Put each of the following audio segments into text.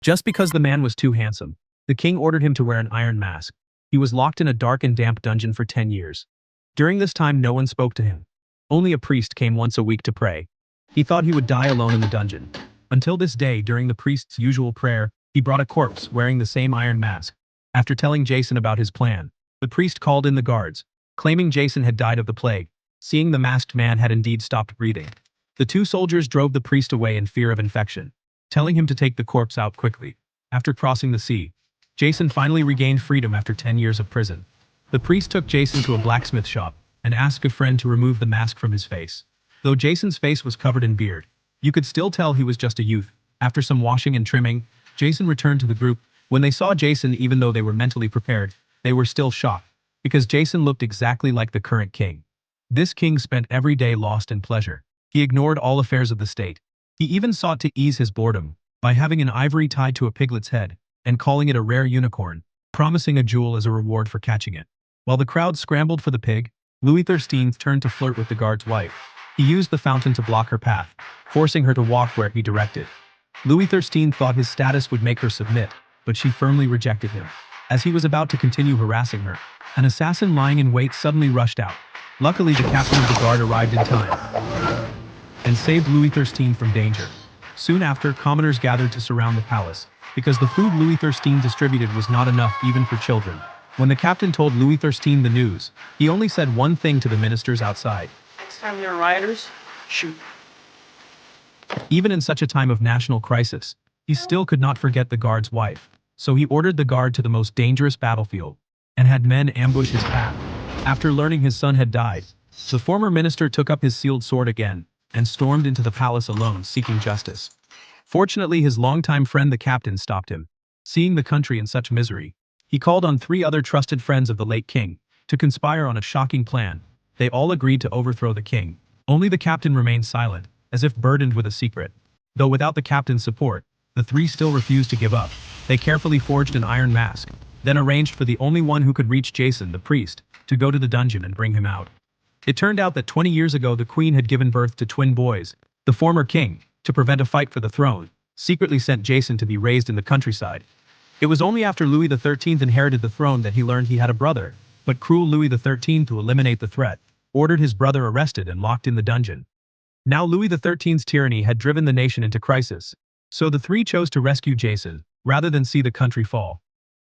Just because the man was too handsome, the king ordered him to wear an iron mask. He was locked in a dark and damp dungeon for 10 years. During this time no one spoke to him. Only a priest came once a week to pray. He thought he would die alone in the dungeon. Until this day, during the priest's usual prayer, he brought a corpse wearing the same iron mask. After telling Jason about his plan, the priest called in the guards, claiming Jason had died of the plague. Seeing the masked man had indeed stopped breathing, the two soldiers drove the priest away in fear of infection, telling him to take the corpse out quickly. After crossing the sea, Jason finally regained freedom after 10 years of prison. The priest took Jason to a blacksmith shop and asked a friend to remove the mask from his face. Though Jason's face was covered in beard, you could still tell he was just a youth. After some washing and trimming, Jason returned to the group. When they saw Jason, even though they were mentally prepared, they were still shocked, because Jason looked exactly like the current king. This king spent every day lost in pleasure. He ignored all affairs of the state. He even sought to ease his boredom by having an ivory tied to a piglet's head and calling it a rare unicorn, promising a jewel as a reward for catching it. While the crowd scrambled for the pig, Louis XIII turned to flirt with the guard's wife. He used the fountain to block her path, forcing her to walk where he directed. Louis XIII thought his status would make her submit, but she firmly rejected him. As he was about to continue harassing her, an assassin lying in wait suddenly rushed out. Luckily, the captain of the guard arrived in time and saved Louis XIII from danger. Soon after, commoners gathered to surround the palace, because the food Louis XIII distributed was not enough even for children. When the captain told Louis XIII the news, he only said one thing to the ministers outside. Next time there are rioters, shoot. Even in such a time of national crisis, he still could not forget the guard's wife. So he ordered the guard to the most dangerous battlefield and had men ambush his path. After learning his son had died, the former minister took up his sealed sword again and stormed into the palace alone, seeking justice. Fortunately, his longtime friend the captain stopped him. Seeing the country in such misery, he called on 3 other trusted friends of the late king to conspire on a shocking plan. They all agreed to overthrow the king. Only the captain remained silent, as if burdened with a secret. Though without the captain's support, the 3 still refused to give up. They carefully forged an iron mask, then arranged for the only one who could reach Jason, the priest, to go to the dungeon and bring him out. It turned out that 20 years ago the queen had given birth to twin boys. The former king, to prevent a fight for the throne, secretly sent Jason to be raised in the countryside. It was only after Louis XIII inherited the throne that he learned he had a brother, but cruel Louis XIII, to eliminate the threat, ordered his brother arrested and locked in the dungeon. Now Louis XIII's tyranny had driven the nation into crisis, so the 3 chose to rescue Jason, rather than see the country fall.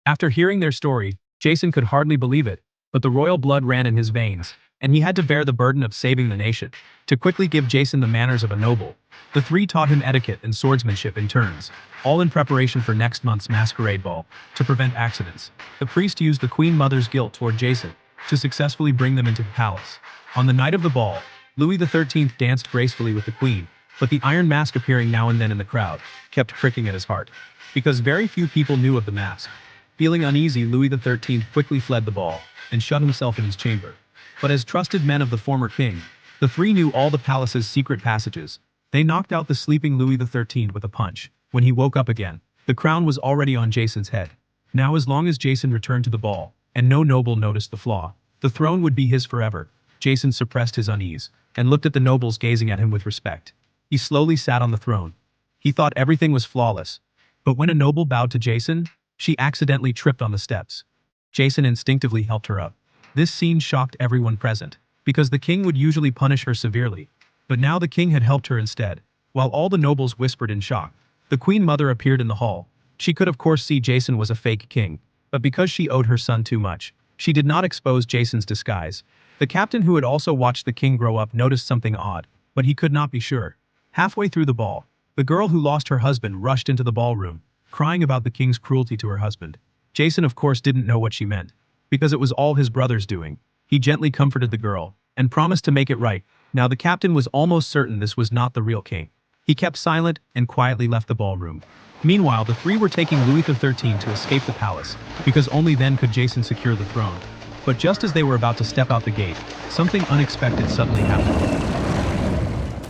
After hearing their story, Jason could hardly believe it, but the royal blood ran in his veins, and he had to bear the burden of saving the nation. To quickly give Jason the manners of a noble, the 3 taught him etiquette and swordsmanship in turns, all in preparation for next month's masquerade ball. To prevent accidents, the priest used the queen mother's guilt toward Jason to successfully bring them into the palace. On the night of the ball, Louis XIII danced gracefully with the queen, but the iron mask appearing now and then in the crowd kept pricking at his heart, because very few people knew of the mask. Feeling uneasy, Louis XIII quickly fled the ball and shut himself in his chamber. But as trusted men of the former king, the 3 knew all the palace's secret passages. They knocked out the sleeping Louis XIII with a punch. When he woke up again, the crown was already on Jason's head. Now, as long as Jason returned to the ball, and no noble noticed the flaw, the throne would be his forever. Jason suppressed his unease and looked at the nobles gazing at him with respect. He slowly sat on the throne. He thought everything was flawless. But when a noble bowed to Jason, she accidentally tripped on the steps. Jason instinctively helped her up. This scene shocked everyone present, because the king would usually punish her severely. But now the king had helped her instead. While all the nobles whispered in shock, the queen mother appeared in the hall. She could of course see Jason was a fake king, but because she owed her son too much, she did not expose Jason's disguise. The captain, who had also watched the king grow up, noticed something odd, but he could not be sure. Halfway through the ball, the girl who lost her husband rushed into the ballroom, crying about the king's cruelty to her husband. Jason of course didn't know what she meant, because it was all his brother's doing. He gently comforted the girl and promised to make it right. Now the captain was almost certain this was not the real king. He kept silent and quietly left the ballroom. Meanwhile, the 3 were taking Louis XIII to escape the palace, because only then could Jason secure the throne. But just as they were about to step out the gate, something unexpected suddenly happened.